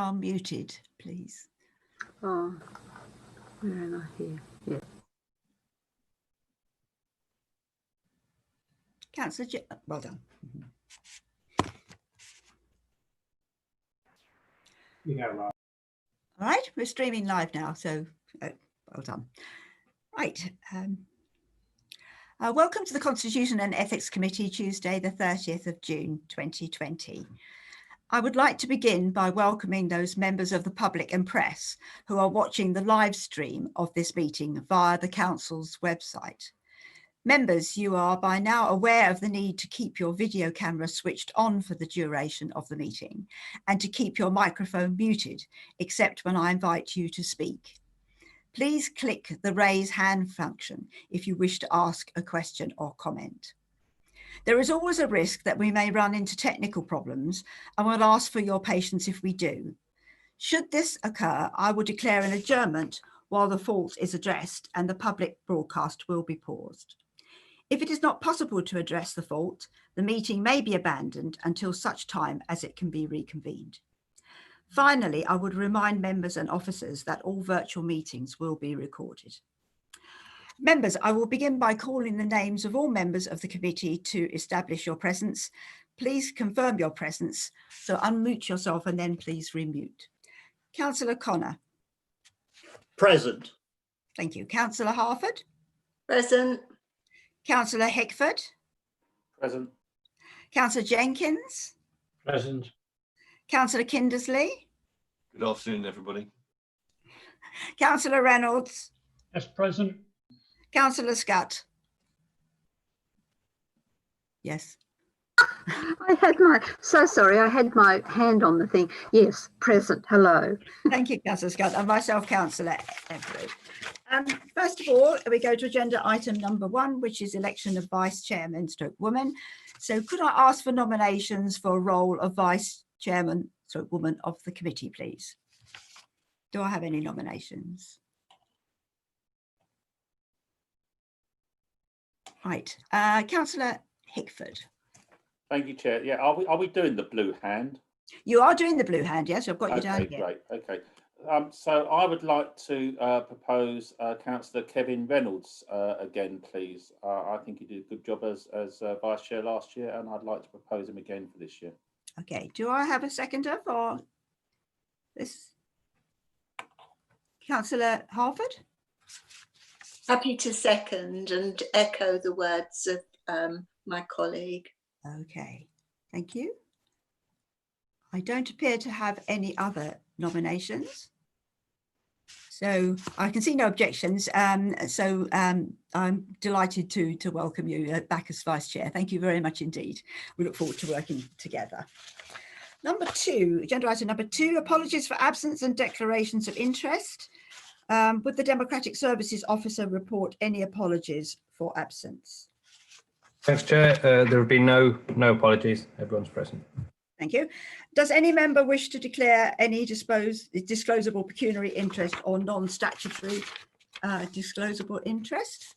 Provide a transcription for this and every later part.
are muted, please. Oh, where am I here? Yeah. Councillor, well done. Yeah, right. All right, we're streaming live now, so well done. Right. Welcome to the Constitution and Ethics Committee, Tuesday, the 30th of June, 2020. I would like to begin by welcoming those members of the public and press who are watching the live stream of this meeting via the Council's website. Members, you are by now aware of the need to keep your video camera switched on for the duration of the meeting and to keep your microphone muted, except when I invite you to speak. Please click the raise hand function if you wish to ask a question or comment. There is always a risk that we may run into technical problems, and we'll ask for your patience if we do. Should this occur, I will declare an adjournment while the fault is addressed and the public broadcast will be paused. If it is not possible to address the fault, the meeting may be abandoned until such time as it can be reconvened. Finally, I would remind members and officers that all virtual meetings will be recorded. Members, I will begin by calling the names of all members of the committee to establish your presence. Please confirm your presence, so unmute yourself and then please remute. Councillor Connor. Present. Thank you. Councillor Harford. Present. Councillor Hickford. Present. Councillor Jenkins. Present. Councillor Kindersley. Good afternoon, everybody. Councillor Reynolds. Yes, present. Councillor Scott. Yes. I had my hand on the thing. Yes, present. Hello. Thank you, Councillor Scott, and myself, Councillor Everett. First of all, we go to agenda item number 1, which is election of vice chairman stroke woman. So could I ask for nominations for a role of vice chairman stroke woman of the committee, please? Do I have any nominations? Right, Councillor Hickford. Thank you, Chair. Yeah, are we doing the blue hand? You are doing the blue hand, yes? I've got you down here. Great. Okay. So I would like to propose Councillor Kevin Reynolds again, please. I think he did a good job as vice chair last year, and I'd like to propose him again for this year. Okay. Do I have a seconder for this? Councillor Harford. Happy to second and echo the words of my colleague. Okay, thank you. I don't appear to have any other nominations. So I can see no objections. I'm delighted to welcome you back as Vice Chair. Thank you very much indeed. We look forward to working together. Number 2, agenda item number 2, apologies for absence and declarations of interest. Would the Democratic Services Officer report any apologies for absence? Thanks, Chair. There have been no apologies. Everyone's present. Thank you. Does any member wish to declare any disclosable pecuniary interest or non-statutory disclosable interest?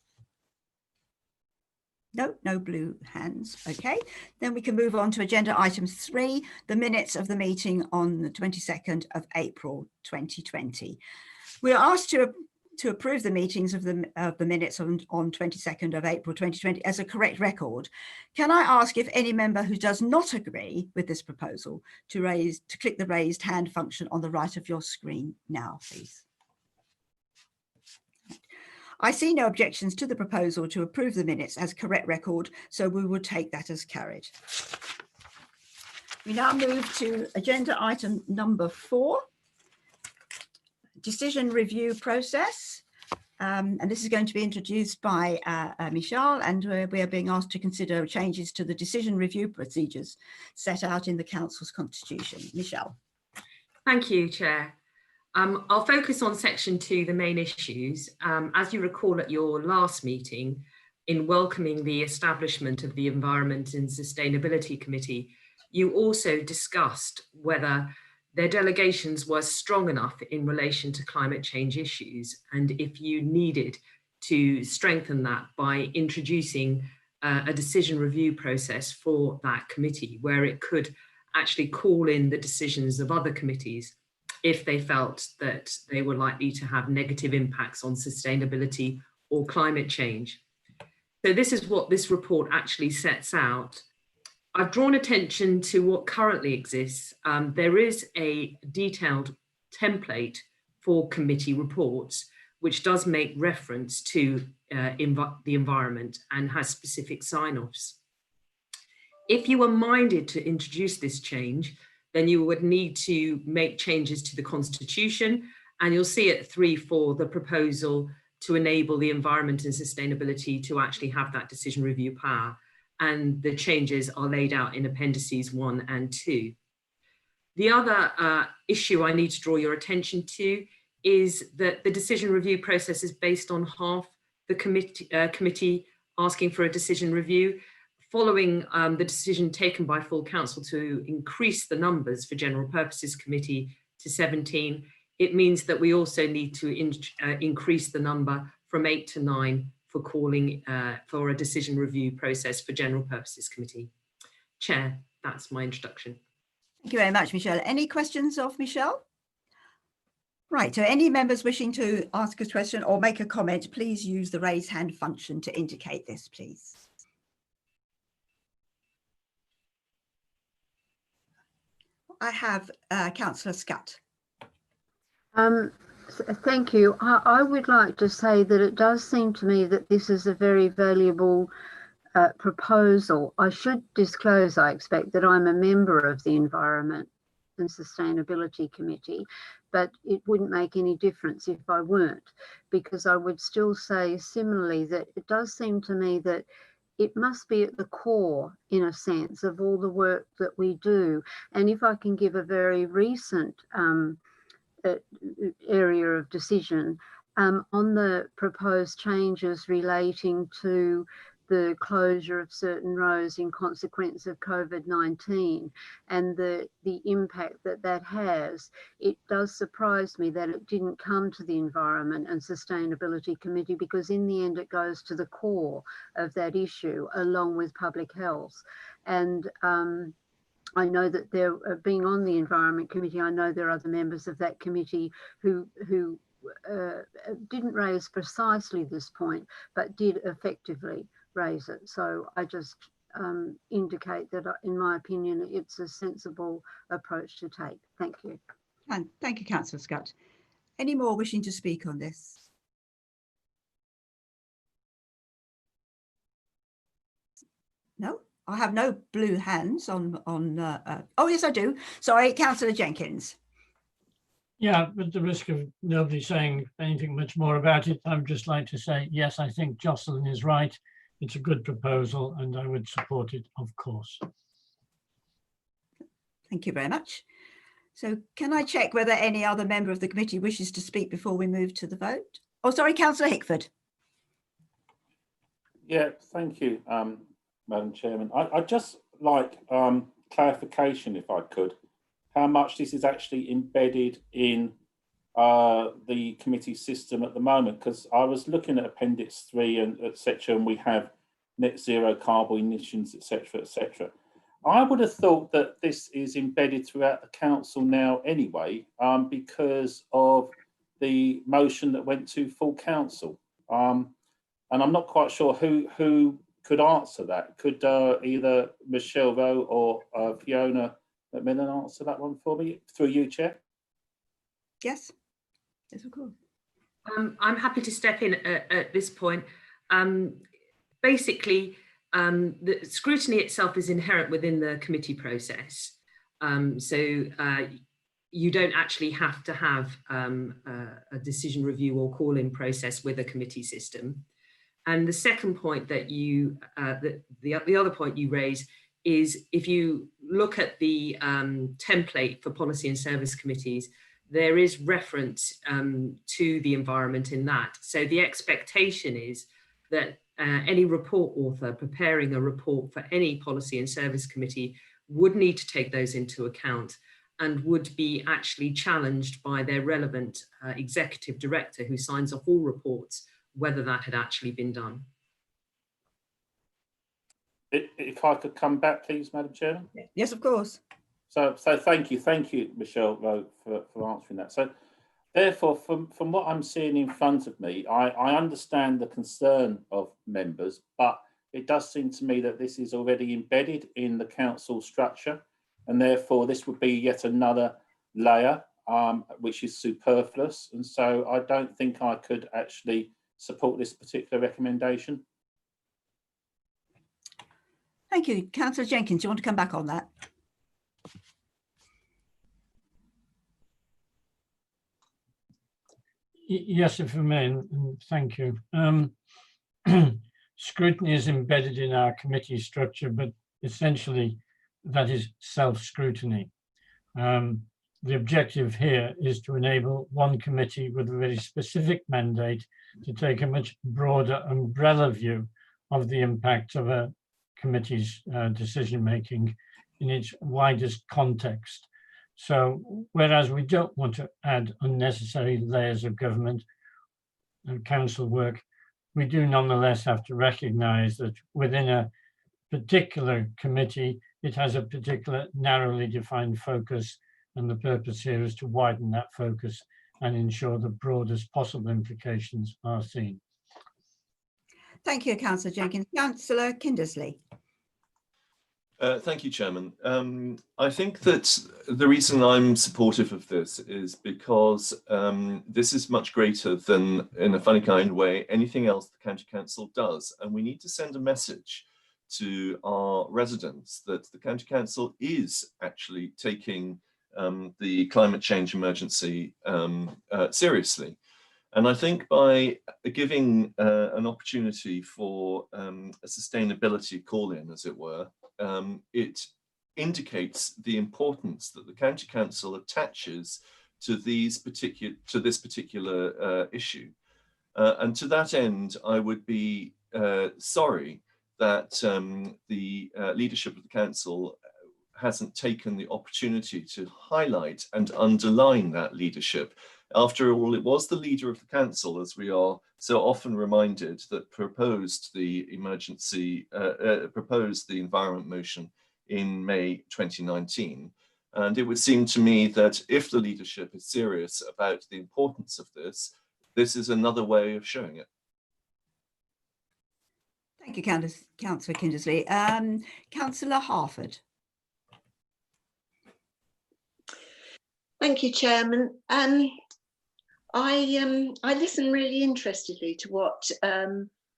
No blue hands. Okay, then we can move on to agenda item 3, the minutes of the meeting on the 22nd of April 2020. We are asked to approve the meetings of the minutes on 22nd of April 2020 as a correct record. Can I ask if any member who does not agree with this proposal to click the raised hand function on the right of your screen now, please? I see no objections to the proposal to approve the minutes as correct record, so we will take that as carried. We now move to agenda item number 4. Decision review process, and this is going to be introduced by Michelle, and we are being asked to consider changes to the decision review procedures set out in the Council's constitution. Michelle. Thank you, Chair. I'll focus on section 2, the main issues. As you recall at your last meeting, in welcoming the establishment of the Environment and Sustainability Committee, you also discussed whether their delegations were strong enough in relation to climate change issues, and if you needed to strengthen that by introducing a decision review process for that committee, where it could actually call in the decisions of other committees if they felt that they were likely to have negative impacts on sustainability or climate change. So this is what this report actually sets out. I've drawn attention to what currently exists. There is a detailed template for committee reports, which does make reference to the environment and has specific sign-offs. If you were minded to introduce this change, then you would need to make changes to the Constitution, and you'll see at 3.4 the proposal to enable the environment and sustainability to actually have that decision review power. And the changes are laid out in appendices 1 and 2. The other issue I need to draw your attention to is that the decision review process is based on half the committee asking for a decision review. Following the decision taken by full council to increase the numbers for general purposes committee to 17, it means that we also need to increase the number from 8 to 9 for calling for a decision review process for general purposes committee. Chair, that's my introduction. Thank you very much, Michelle. Any questions of Michelle? Right, so any members wishing to ask a question or make a comment, please use the raise hand function to indicate this, please. I have Councillor Scutt. Thank you. I would like to say that it does seem to me that this is a very valuable proposal. I should disclose, I expect, that I'm a member of the Environment and Sustainability Committee, but it wouldn't make any difference if I weren't, because I would still say similarly that it does seem to me that it must be at the core, in a sense, of all the work that we do. And if I can give a very recent area of decision on the proposed changes relating to the closure of certain roads in consequence of COVID-19 and the impact that that has, it does surprise me that it didn't come to the Environment and Sustainability Committee, because in the end it goes to the core of that issue along with public health. And I know that there, being on the Environment Committee, I know there are other members of that committee who didn't raise precisely this point, but did effectively raise it. So I just indicate that, in my opinion, it's a sensible approach to take. Thank you. And thank you, Councillor Scutt. Any more wishing to speak on this? No, I have no blue hands on. Oh yes, I do. Sorry, Councillor Jenkins. Yeah, with the risk of nobody saying anything much more about it, I would just like to say, yes, I think Jocelyn is right. It's a good proposal and I would support it, of course. Thank you very much. So can I check whether any other member of the committee wishes to speak before we move to the vote? Oh, sorry, Councillor Hickford. Yeah, thank you, Madam Chairman. I'd just like clarification, if I could, how much this is actually embedded in the committee system at the moment, because I was looking at Appendix 3 and etc., and we have net zero carbon emissions, etc., etc. I would have thought that this is embedded throughout the council now anyway, because of the motion that went to full council. And I'm not quite sure who could answer that. Could either Michelle Rowe or Fiona McMillan answer that one for me, through you, Chair? Yes. Yes, of course. I'm happy to step in at this point. Basically, the scrutiny itself is inherent within the committee process. So you don't actually have to have a decision review or call-in process with a committee system. And the second point that you, the other point you raise is, if you look at the template for policy and service committees, there is reference to the environment in that. So the expectation is that any report author preparing a report for any policy and service committee would need to take those into account and would be actually challenged by their relevant executive director who signs off all reports, whether that had actually been done. If I could come back, please, Madam Chairman. Yes, of course. So thank you, Michelle Rowe, for answering that. So therefore, from what I'm seeing in front of me, I understand the concern of members, but it does seem to me that this is already embedded in the council structure, and therefore this would be yet another layer which is superfluous. And so I don't think I could actually support this particular recommendation. Thank you. Councillor Jenkins, do you want to come back on that? Yes, if I may, and thank you. Scrutiny is embedded in our committee structure, but essentially that is self-scrutiny. The objective here is to enable one committee with a very specific mandate to take a much broader umbrella view of the impact of a committee's decision-making in its widest context. So whereas we don't want to add unnecessary layers of government and council work, we do nonetheless have to recognise that within a particular committee, it has a particular narrowly defined focus, and the purpose here is to widen that focus and ensure the broadest possible implications are seen. Thank you, Councillor Jenkins. Councillor Kindersley. Thank you, Chairman. I think that the reason I'm supportive of this is because this is much greater than, in a funny kind of way, anything else the County Council does. And we need to send a message to our residents that the County Council is actually taking the climate change emergency seriously. And I think by giving an opportunity for a sustainability call-in, as it were, it indicates the importance that the County Council attaches to this particular issue. And to that end, I would be sorry that the leadership of the Council hasn't taken the opportunity to highlight and underline that leadership. After all, it was the leader of the council, as we are so often reminded, that proposed the proposed the environment motion in May 2019. And it would seem to me that if the leadership is serious about the importance of this, this is another way of showing it. Thank you, Councillor Kindersley. Councillor Harford. Thank you, Chairman. I listened really interestedly to what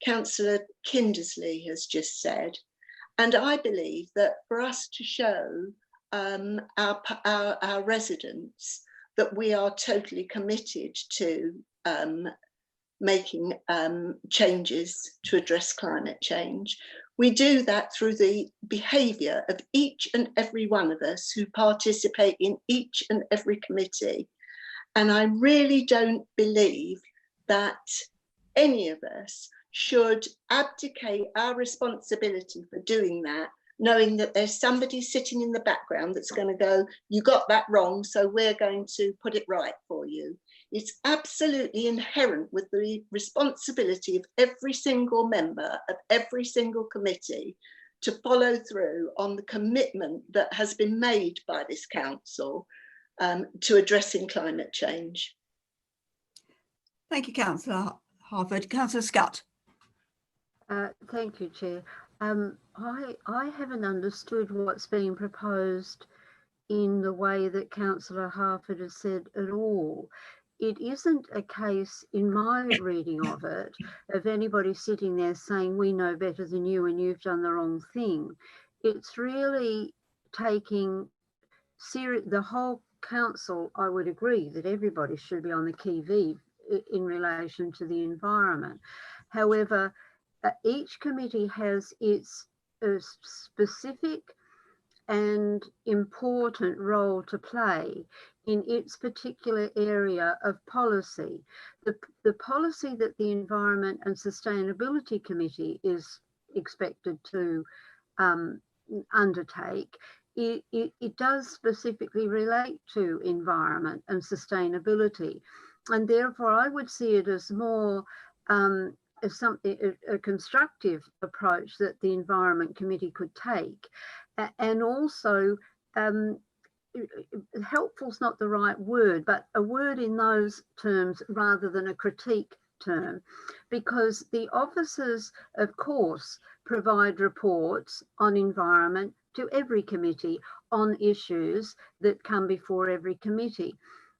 Councillor Kindersley has just said, and I believe that for us to show our residents that we are totally committed to making changes to address climate change, we do that through the behaviour of each and every one of us who participate in each and every committee. And I really don't believe that any of us should abdicate our responsibility for doing that, knowing that there's somebody sitting in the background that's going to go, you got that wrong, so we're going to put it right for you. It's absolutely inherent with the responsibility of every single member of every single committee to follow through on the commitment that has been made by this council to addressing climate change. Thank you, Councillor Harford. Councillor Scott. Thank you, Chair. I haven't understood what's being proposed in the way that Councillor Harford has said at all. It isn't a case, in my reading of it, of anybody sitting there saying we know better than you and you've done the wrong thing. It's really taking the whole council. I would agree that everybody should be on the qui-vive in relation to the environment. However, each committee has its specific and important role to play in its particular area of policy. The policy that the Environment and Sustainability Committee is expected to undertake, it does specifically relate to environment and sustainability. And therefore I would see it as more as a constructive approach that the Environment Committee could take, and also helpful's not the right word, but a word in those terms rather than a critique term, because the officers, of course, provide reports on environment to every committee on issues that come before every committee.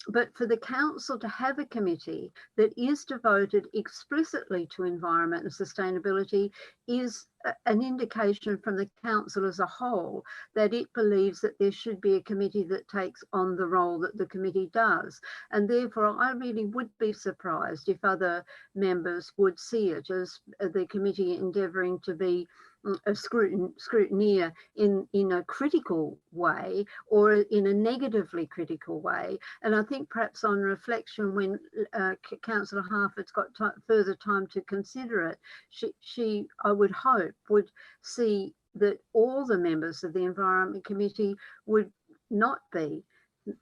But for the council to have a committee that is devoted explicitly to environment and sustainability is an indication from the council as a whole that it believes that there should be a committee that takes on the role that the committee does. And therefore, I really would be surprised if other members would see it as the committee endeavouring to be a scrutineer in a critical way or in a negatively critical way. And I think perhaps on reflection, when Councillor Harford's got further time to consider it, she, I would hope, would see that all the members of the Environment Committee would not be,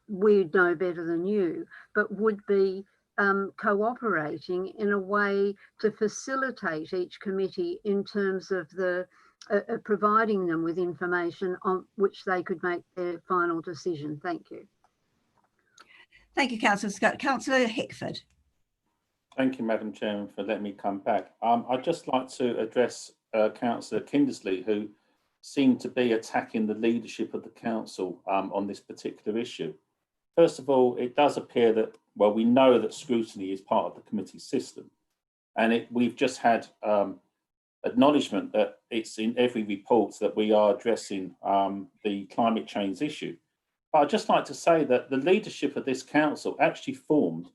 we know better than you, but would be cooperating in a way to facilitate each committee in terms of the providing them with information on which they could make their final decision. Thank you. Thank you, Councillor Scott. Councillor Hickford. Thank you, Madam Chairman, for letting me come back. I'd just like to address Councillor Kindersley, who seemed to be attacking the leadership of the council on this particular issue. First of all, it does appear that, well, we know that scrutiny is part of the committee system, and we've just had acknowledgement that it's in every report that we are addressing the climate change issue. But I'd just like to say that the leadership of this council actually formed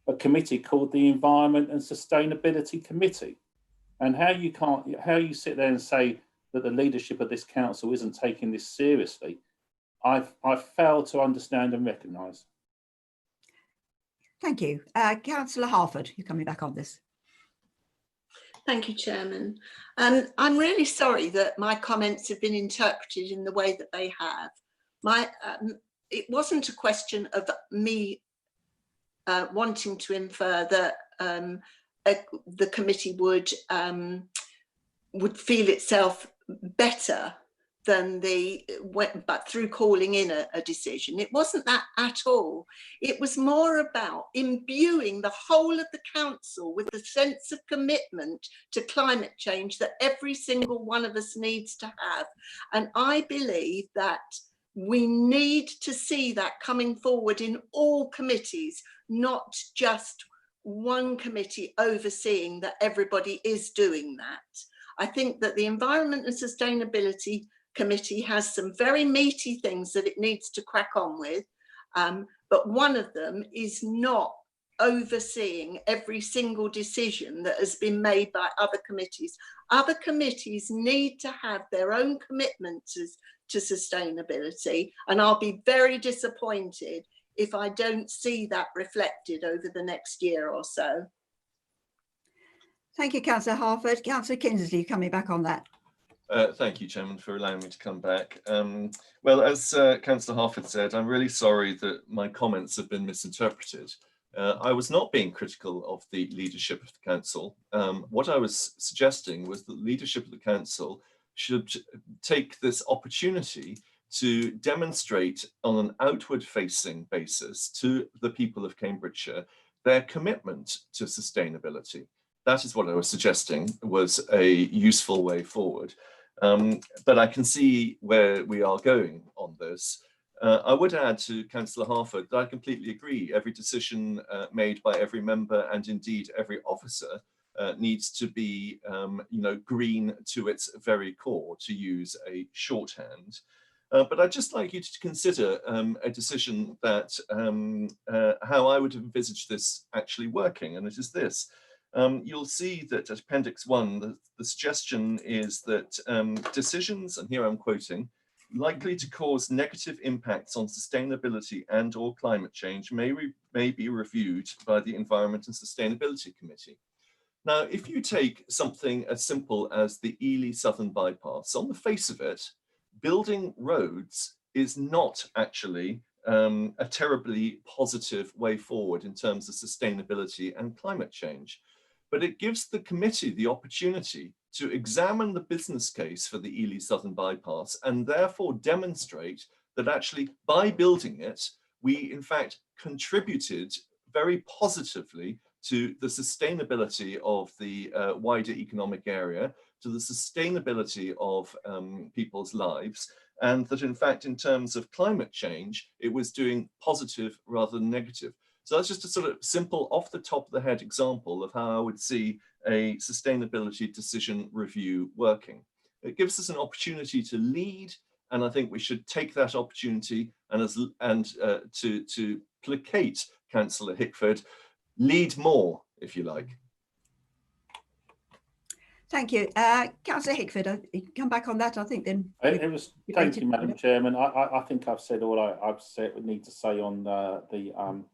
a committee called the Environment and Sustainability Committee. And how you sit there and say that the leadership of this council isn't taking this seriously, I've failed to understand and recognise. Thank you. Councillor Harford, you're coming back on this. Thank you, Chairman. I'm really sorry that my comments have been interpreted in the way that they have. It wasn't a question of me wanting to infer that the committee would feel itself better than but through calling in a decision. It wasn't that at all. It was more about imbuing the whole of the council with the sense of commitment to climate change that every single one of us needs to have. And I believe that we need to see that coming forward in all committees, not just one committee overseeing that everybody is doing that. I think that the Environment and Sustainability Committee has some very meaty things that it needs to crack on with, but one of them is not overseeing every single decision that has been made by other committees. Other committees need to have their own commitments to sustainability, and I'll be very disappointed if I don't see that reflected over the next year or so. Thank you, Councillor Harford. Councillor Kindersley, coming back on that. Thank you, Chairman, for allowing me to come back. Well, as Councillor Harford said, I'm really sorry that my comments have been misinterpreted. I was not being critical of the leadership of the council. What I was suggesting was that the leadership of the council should take this opportunity to demonstrate on an outward-facing basis to the people of Cambridgeshire their commitment to sustainability. That is what I was suggesting was a useful way forward. But I can see where we are going on this. I would add to Councillor Harford that I completely agree. Every decision made by every member and indeed every officer needs to be, green to its very core, to use a shorthand. But I'd just like you to consider a decision that how I would envisage this actually working, and it is this. You'll see that at Appendix 1, the suggestion is that decisions, and here I'm quoting, likely to cause negative impacts on sustainability and or climate change may be reviewed by the Environment and Sustainability Committee. Now, if you take something as simple as the Ely Southern Bypass, on the face of it, building roads is not actually a terribly positive way forward in terms of sustainability and climate change. But it gives the committee the opportunity to examine the business case for the Ely Southern Bypass and therefore demonstrate that actually by building it, we in fact contributed very positively to the sustainability of the wider economic area, to the sustainability of people's lives, and that in fact, in terms of climate change, it was doing positive rather than negative. So that's just a sort of simple off the top of the head example of how I would see a sustainability decision review working. It gives us an opportunity to lead, and I think we should take that opportunity and to placate Councillor Hickford, lead more, if you like. Thank you. Councillor Hickford, come back on that, I think then. Thank you, Madam Chairman. I think I've said all I've said we need to say on the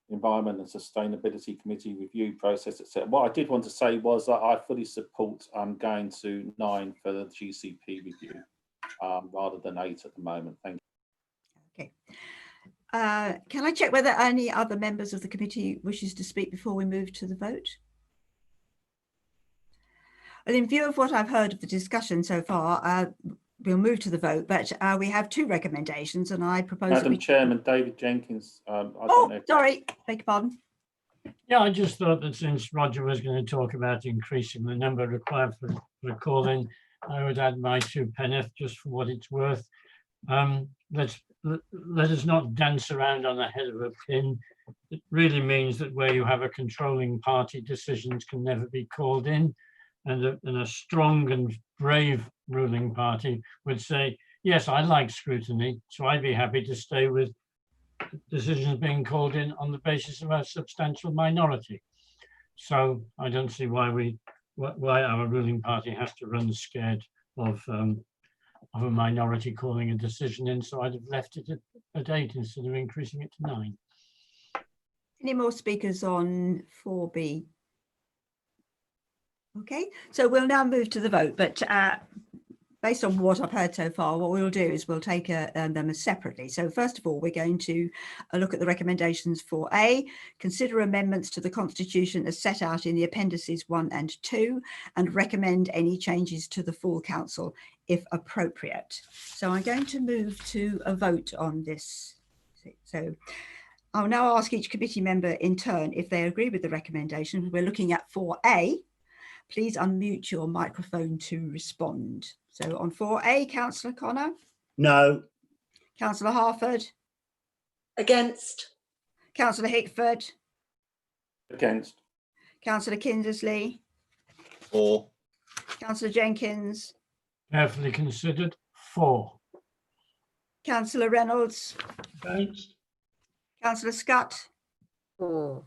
Environment and Sustainability Committee review process, etc. What I did want to say was that I fully support going to 9 for the GCP review rather than 8 at the moment. Thank you. Okay. Can I check whether any other members of the committee wishes to speak before we move to the vote? Well, in view of what I've heard of the discussion so far, we'll move to the vote, but we have 2 recommendations, and I propose... Madam Chairman, David Jenkins. Sorry, beg your pardon. Yeah, I just thought that since Roger was going to talk about increasing the number required for the call-in, I would add my 2 penneth just for what it's worth. Let us not dance around on the head of a pin. It really means that where you have a controlling party, decisions can never be called in. And a strong and brave ruling party would say, yes, I like scrutiny, so I'd be happy to stay with decisions being called in on the basis of a substantial minority. So I don't see why our ruling party has to run scared of a minority calling a decision in. So I'd have left it at 8 instead of increasing it to 9. Any more speakers on 4B? Okay, so we'll now move to the vote, but based on what I've heard so far, what we'll do is we'll take them separately. So first of all, we're going to look at the recommendations for A, consider amendments to the Constitution as set out in the appendices 1 and 2, and recommend any changes to the full council if appropriate. So I'm going to move to a vote on this. So I'll now ask each committee member in turn if they agree with the recommendation. We're looking at 4A. Please unmute your microphone to respond. So on 4A, Councillor Connor? No. Councillor Harford? Against. Councillor Hickford? Against. Councillor Kindersley? For. Councillor Jenkins? Carefully considered. 4. Councillor Reynolds? Against. Councillor Scott? 4.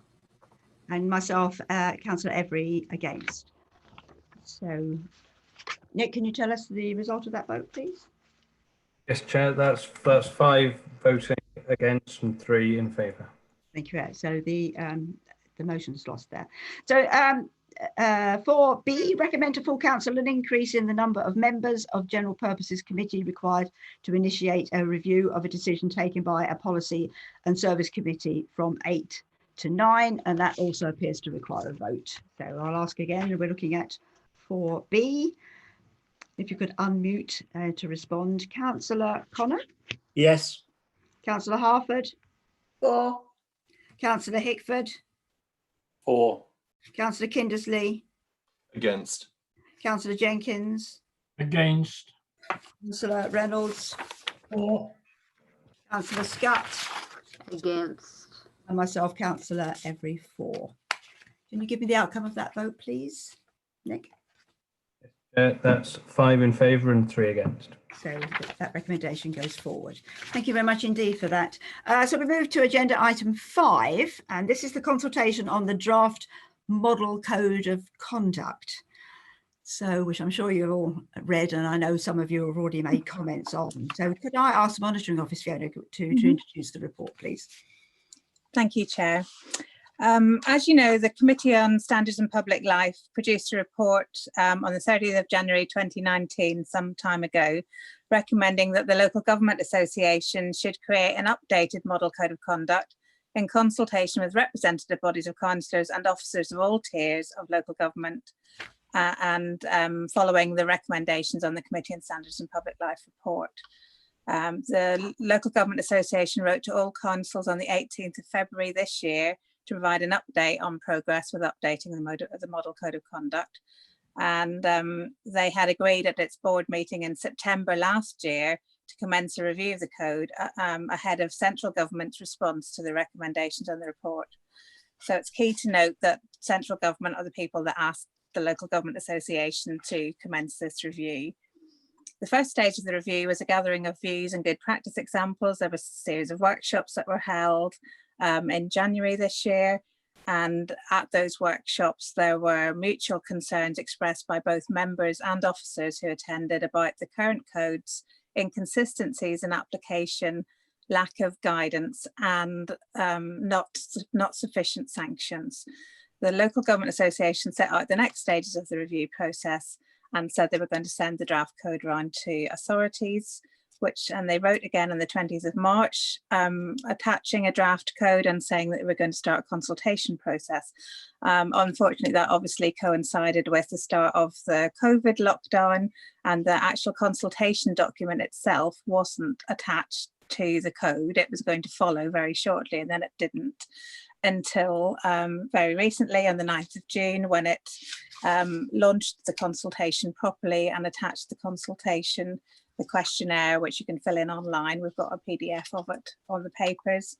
And myself, Councillor Every, against. So, Nick, can you tell us the result of that vote, please? Yes, Chair, that's 5 voting against and 3 in favour. Thank you. So the motion's lost there. So 4B, recommend to full council an increase in the number of members of General Purposes Committee required to initiate a review of a decision taken by a Policy and Service Committee from 8 to 9, and that also appears to require a vote. So I'll ask again, we're looking at 4B. If you could unmute to respond. Councillor Connor? Yes. Councillor Harford? 4. Councillor Hickford? 4. Councillor Kindersley? Against. Councillor Jenkins? Against. Councillor Reynolds? 4. Councillor Scott? Against. And myself, Councillor Every, 4. Can you give me the outcome of that vote, please, Nick? That's 5 in favour and 3 against. So that recommendation goes forward. Thank you very much indeed for that. So we move to agenda item 5, and this is the consultation on the draft model code of conduct. So, which I'm sure you've all read, and I know some of you have already made comments on. So could I ask the Monitoring Office, Fiona, to introduce the report, please? Thank you, Chair. As you know, the Committee on Standards and Public Life produced a report on the 30th of January 2019, some time ago, recommending that the Local Government Association should create an updated model code of conduct in consultation with representative bodies of councillors and officers of all tiers of local government, and following the recommendations on the Committee on Standards and Public Life report. The Local Government Association wrote to all councils on the 18th of February this year to provide an update on progress with updating the Model Code of Conduct. And they had agreed at its board meeting in September last year to commence a review of the code ahead of central government's response to the recommendations in the report. So it's key to note that central government are the people that asked the Local Government Association to commence this review. The first stage of the review was a gathering of views and good practice examples. There was a series of workshops that were held in January this year. And at those workshops, there were mutual concerns expressed by both members and officers who attended about the current code's inconsistencies in application, lack of guidance, and not sufficient sanctions. The Local Government Association set out the next stages of the review process and said they were going to send the draft code around to authorities, and they wrote again on the 20th of March, attaching a draft code and saying that they were going to start a consultation process. Unfortunately, that obviously coincided with the start of the COVID lockdown, and the actual consultation document itself wasn't attached to the code. It was going to follow very shortly, and then it didn't until very recently on the 9th of June, when it launched the consultation properly and attached the consultation, the questionnaire, which you can fill in online. We've got a PDF of it on the papers,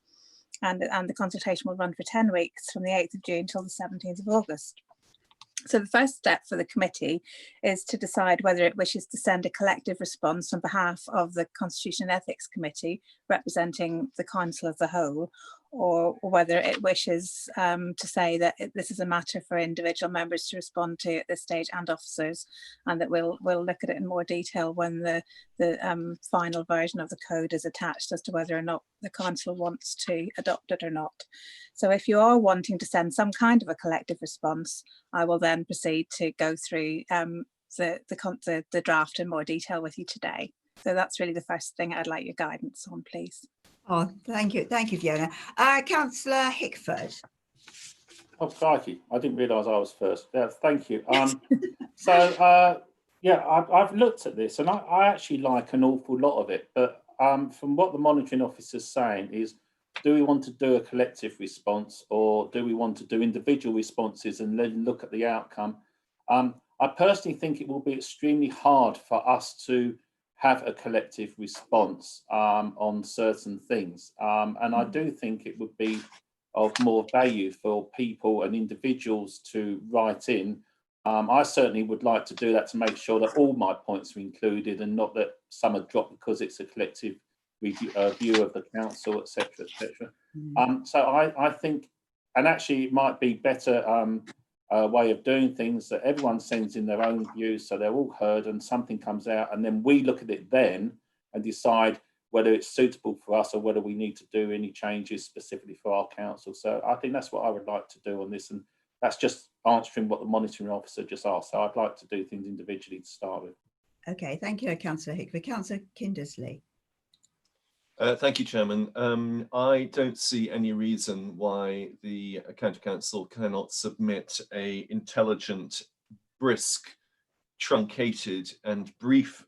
and the consultation will run for 10 weeks from the 8th of June till the 17th of August. So the first step for the committee is to decide whether it wishes to send a collective response on behalf of the Constitution and Ethics Committee, representing the council as a whole, or whether it wishes to say that this is a matter for individual members to respond to at this stage, and officers, and that we'll look at it in more detail when the final version of the code is attached as to whether or not the council wants to adopt it or not. So if you are wanting to send some kind of a collective response, I will then proceed to go through the draft in more detail with you today. So that's really the first thing I'd like your guidance on, please. Oh, thank you, Fiona. Councillor Hickford. Oh, crikey, I didn't realise I was first. Yeah, thank you. Yeah, I've looked at this, and I actually like an awful lot of it. But from what the monitoring officer's saying is, do we want to do a collective response, or do we want to do individual responses and then look at the outcome? I personally think it will be extremely hard for us to have a collective response on certain things. And I do think it would be of more value for people and individuals to write in. I certainly would like to do that to make sure that all my points are included, and not that some are dropped because it's a collective review of the council, etc., etc. So I think, and actually it might be better way of doing things, that everyone sends in their own views, so they're all heard, and something comes out, and then we look at it then and decide whether it's suitable for us or whether we need to do any changes specifically for our council. So I think that's what I would like to do on this, and that's just answering what the monitoring officer just asked. So I'd like to do things individually to start with. Okay, thank you, Councillor Hickford. Councillor Kindersley. Thank you, Chairman. I don't see any reason why the County Council cannot submit an intelligent, brisk, truncated and brief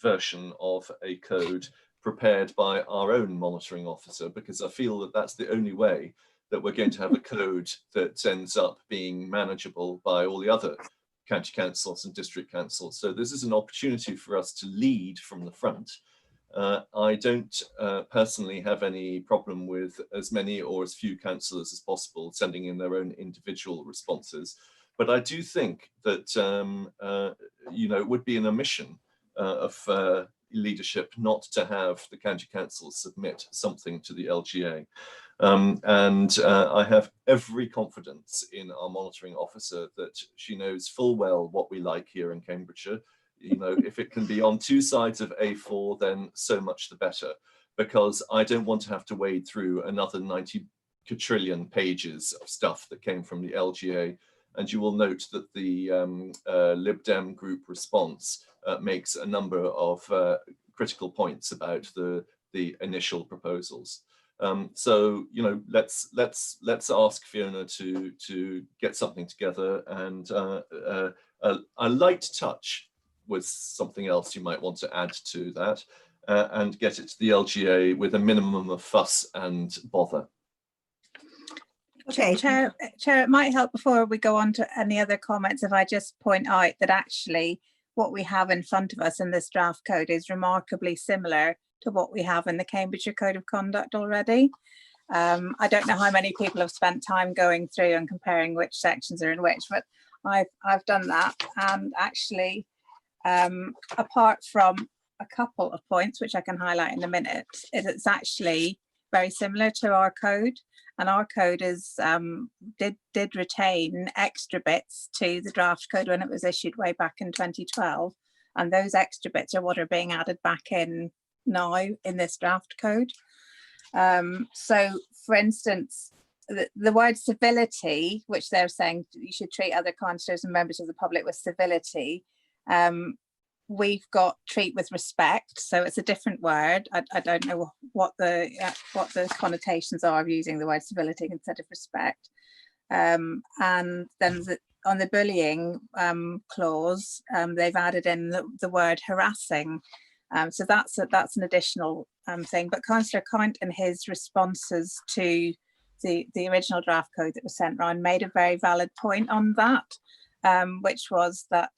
version of a code prepared by our own monitoring officer, because I feel that that's the only way that we're going to have a code that ends up being manageable by all the other county councils and district councils. So this is an opportunity for us to lead from the front. I don't personally have any problem with as many or as few councillors as possible sending in their own individual responses, but I do think that it would be an omission of leadership not to have the county council submit something to the LGA. I have every confidence in our monitoring officer that she knows full well what we like here in Cambridgeshire. If it can be on 2 sides of A4, then so much the better, because I don't want to have to wade through another 90 quadrillion pages of stuff that came from the LGA. And you will note that the Lib Dem group response makes a number of critical points about the initial proposals. So let's ask Fiona to get something together, and a light touch was something else you might want to add to that. and get it to the LGA with a minimum of fuss and bother. Okay. Chair, it might help before we go on to any other comments if I just point out that actually what we have in front of us in this draft code is remarkably similar to what we have in the Cambridgeshire Code of Conduct already. I don't know how many people have spent time going through and comparing which sections are in which, but I've done that, and actually apart from a couple of points which I can highlight in a minute, it's actually very similar to our code. And our code is did retain extra bits to the draft code when it was issued way back in 2012. And those extra bits are what are being added back in now in this draft code. So, for instance, the word civility, which they're saying you should treat other councillors and members of the public with civility, we've got treat with respect, so it's a different word. I don't know what the connotations are of using the word civility instead of respect. And then on the bullying clause, they've added in the word harassing. So that's an additional thing. But Councillor Count in his responses to the original draft code that was sent round made a very valid point on that. Which was that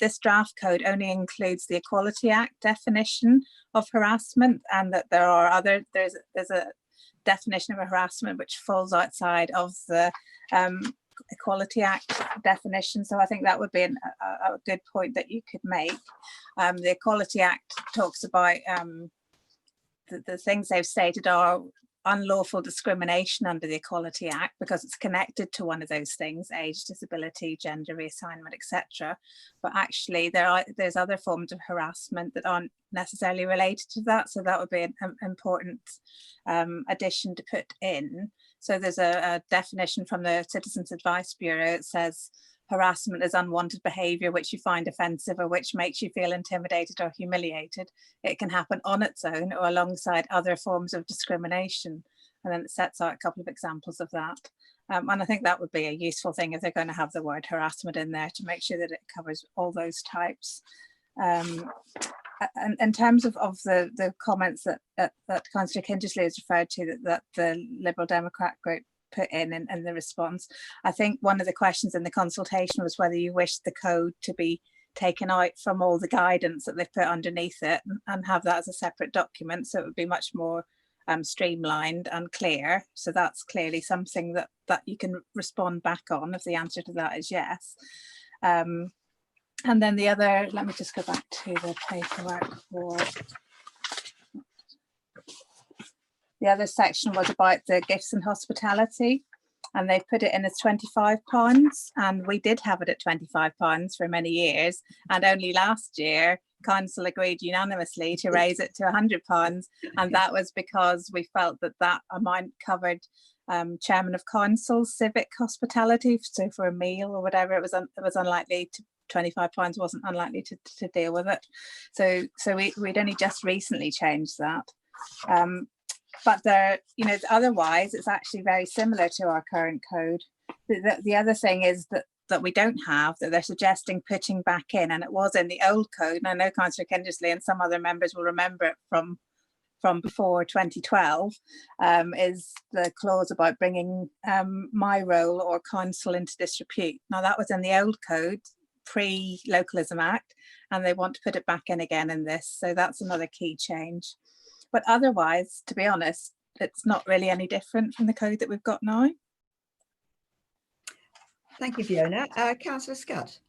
this draft code only includes the Equality Act definition of harassment, and that there's a definition of harassment which falls outside of the Equality Act definition. So I think that would be a good point that you could make. The Equality Act talks about the things they've stated are unlawful discrimination under the Equality Act because it's connected to one of those things: age, disability, gender reassignment, etc. But actually there's other forms of harassment that aren't necessarily related to that, so that would be an important addition to put in. So there's a definition from the Citizens Advice Bureau. It says harassment is unwanted behaviour which you find offensive or which makes you feel intimidated or humiliated. It can happen on its own or alongside other forms of discrimination. And then it sets out a couple of examples of that. And I think that would be a useful thing if they're going to have the word harassment in there, to make sure that it covers all those types. And in terms of the comments that Councillor Kindersley has referred to, that the Liberal Democrat group put in the response, I think one of the questions in the consultation was whether you wish the code to be taken out from all the guidance that they've put underneath it and have that as a separate document, so it would be much more streamlined and clear. So that's clearly something that you can respond back on if the answer to that is yes. And then the other, let me just go back to the paperwork for the other section, was about the gifts and hospitality, and they've put it in as £25, and we did have it at £25 for many years, and only last year council agreed unanimously to raise it to £100, and that was because we felt that amount covered chairman of council civic hospitality, so for a meal or whatever, it was unlikely to, £25 wasn't unlikely to deal with it. So we'd only just recently changed that. But otherwise it's actually very similar to our current code. The other thing is that we don't have, that they're suggesting putting back in, and it was in the old code, and I know Councillor Kindersley and some other members will remember it from before 2012, is the clause about bringing my role or council into disrepute. Now that was in the old code, pre-Localism Act, and they want to put it back in again in this, so that's another key change. But otherwise, to be honest, it's not really any different from the code that we've got now. Thank you, Fiona. Councillor Scott.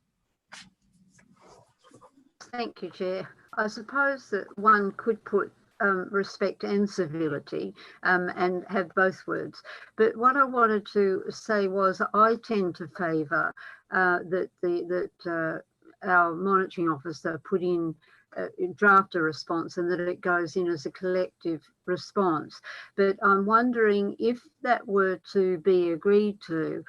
Thank you, Chair. I suppose that one could put respect and civility and have both words. But what I wanted to say was I tend to favour that our monitoring officer put in draft a response and that it goes in as a collective response. But I'm wondering if that were to be agreed to,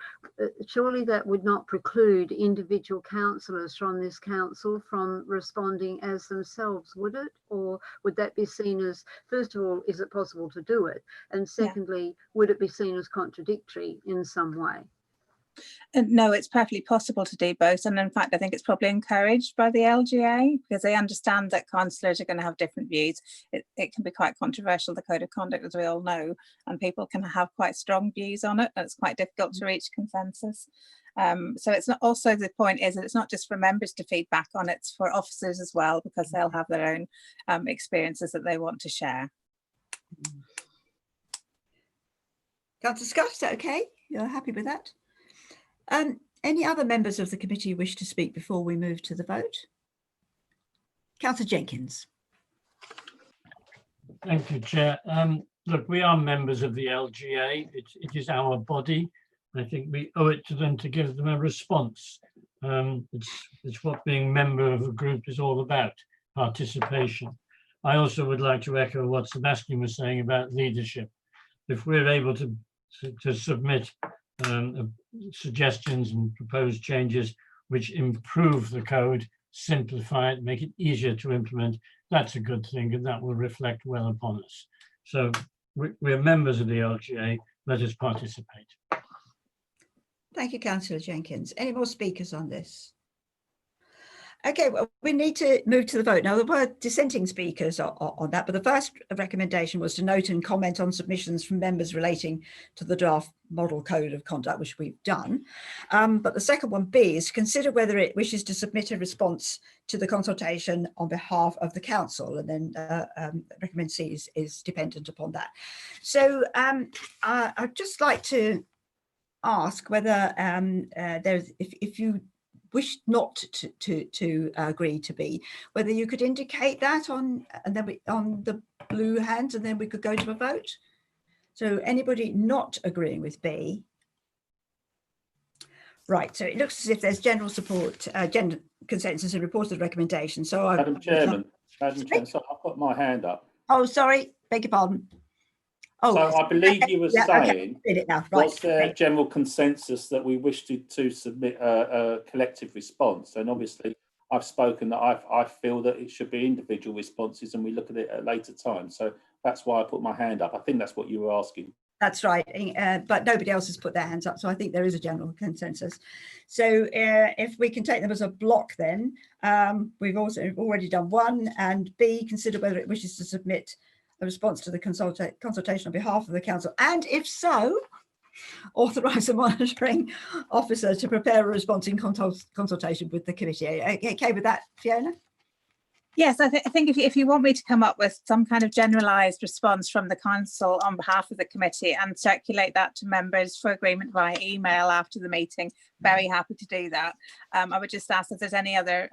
surely that would not preclude individual councillors from this council from responding as themselves, would it? Or would that be seen as, first of all, is it possible to do it? And secondly, would it be seen as contradictory in some way? No, it's perfectly possible to do both. And in fact, I think it's probably encouraged by the LGA because they understand that councillors are going to have different views. It can be quite controversial, the code of conduct, as we all know, and people can have quite strong views on it, and it's quite difficult to reach consensus. So it's not, also the point is that it's not just for members to feedback on, it's for officers as well, because they'll have their own experiences that they want to share. Councillor Scott, is that okay? You're happy with that? Any other members of the committee wish to speak before we move to the vote? Councillor Jenkins. Thank you, Chair. Look, we are members of the LGA. It is our body. I think we owe it to them to give them a response. It's what being member of a group is all about, participation. I also would like to echo what Sebastian was saying about leadership. If we're able to submit suggestions and proposed changes which improve the code, simplify it, make it easier to implement, that's a good thing, and that will reflect well upon us. So we're members of the LGA, let us participate. Thank you, Councillor Jenkins. Any more speakers on this? Okay, well, we need to move to the vote. Now, there were dissenting speakers on that, but the first recommendation was to note and comment on submissions from members relating to the draft model code of conduct, which we've done. But the second one, B, is to consider whether it wishes to submit a response to the consultation on behalf of the council, and then recommend C is dependent upon that. So I'd just like to ask whether if you wish not to agree to B, whether you could indicate that on the blue hands, and then we could go to a vote. So anybody not agreeing with B? Right, so it looks as if there's general support, general consensus and reported recommendation. So Madam Chairman, so I've got my hand up. Oh, sorry, beg your pardon. Oh, so I believe you were saying, okay. Right. Was there general consensus that we wish to submit a collective response? And obviously I've spoken that I feel that it should be individual responses and we look at it at a later time. So that's why I put my hand up. I think that's what you were asking. That's right, but nobody else has put their hands up, so I think there is a general consensus. So if we can take them as a block, then we've also already done one, and B, consider whether it wishes to submit a response to the consultation on behalf of the council, and if so, authorise the monitoring officer to prepare a response in consultation with the committee. Okay with that, Fiona? Yes, I think if you want me to come up with some kind of generalised response from the council on behalf of the committee and circulate that to members for agreement via email after the meeting, very happy to do that. I would just ask if there's any other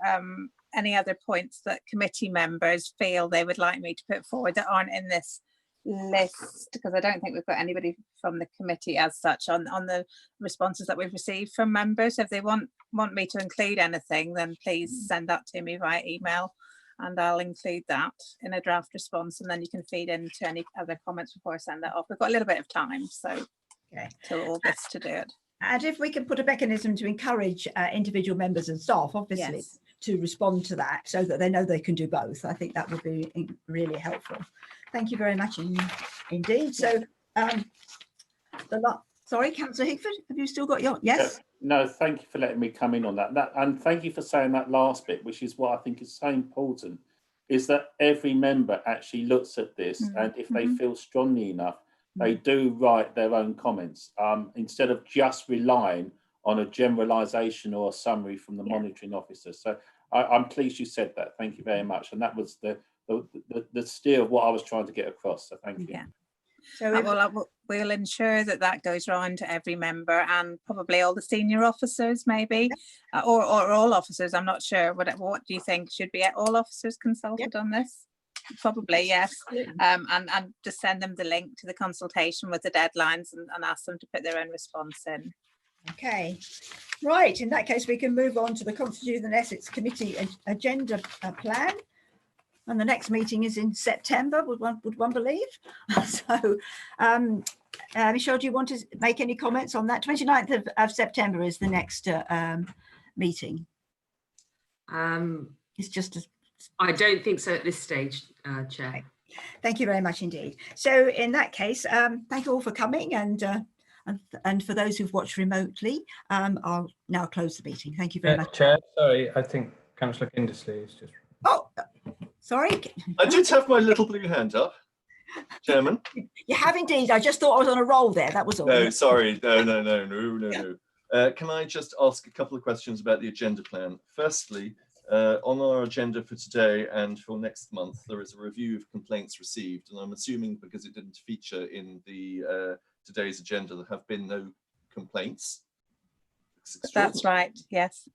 points that committee members feel they would like me to put forward that aren't in this list, because I don't think we've got anybody from the committee as such on the responses that we've received from members. If they want me to include anything, then please send that to me via email, and I'll include that in a draft response, and then you can feed into any other comments before I send that off. We've got a little bit of time, so till August to do it. And if we can put a mechanism to encourage individual members and staff, obviously, yes, to respond to that so that they know they can do both, I think that would be really helpful. Thank you very much indeed. So, sorry, Councillor Hickford, have you still got your, yes? No, thank you for letting me come in on that. And thank you for saying that last bit, which is what I think is so important, is that every member actually looks at this, and if they feel strongly enough, they do write their own comments, instead of just relying on a generalisation or a summary from the monitoring officer. So I'm pleased you said that. Thank you very much. And that was the steer of what I was trying to get across. So thank you. Yeah. So we'll ensure that goes round to every member, and probably all the senior officers, maybe, or all officers. I'm not sure. What do you think? Should be all officers consulted on this? Probably, yes. And just send them the link to the consultation with the deadlines and ask them to put their own response in. Okay, right. In that case, we can move on to the Constitution and Ethics Committee agenda plan. And the next meeting is in September, would one believe? So, Michelle, do you want to make any comments on that? 29th of September is the next meeting. It's just I don't think so at this stage, Chair. Okay. Thank you very much indeed. So in that case, thank you all for coming, and And for those who've watched remotely, I'll now close the meeting. Thank you very much. Chair, sorry, I think Councillor Kindersley is just... Oh, sorry. I did have my little blue hand up, Chairman. You have indeed. I just thought I was on a roll there. That was all. No, sorry. No. Can I just ask a couple of questions about the agenda plan? Firstly, on our agenda for today and for next month, there is a review of complaints received, and I'm assuming because it didn't feature in the today's agenda, there have been no complaints. That's right, yes.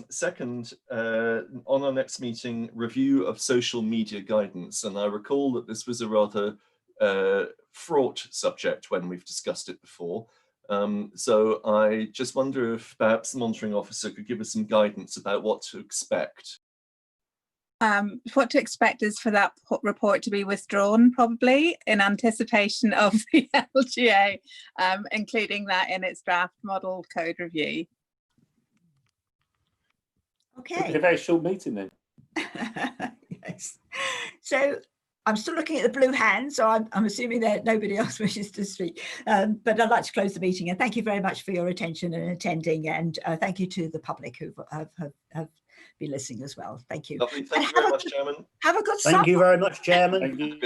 Second, on our next meeting, review of social media guidance, and I recall that this was a rather fraught subject when we've discussed it before. So I just wonder if perhaps the monitoring officer could give us some guidance about what to expect. What to expect is for that report to be withdrawn, probably in anticipation of the LGA, including that in its draft model code review. Okay. A very short meeting then. Yes. So I'm still looking at the blue hand, so I'm assuming that nobody else wishes to speak. But I'd like to close the meeting, and thank you very much for your attention and attending, and thank you to the public who have been listening as well. Thank you. Lovely. Thank you very much, Chairman. Have a good summer. Thank you very much, Chairman. Thank you.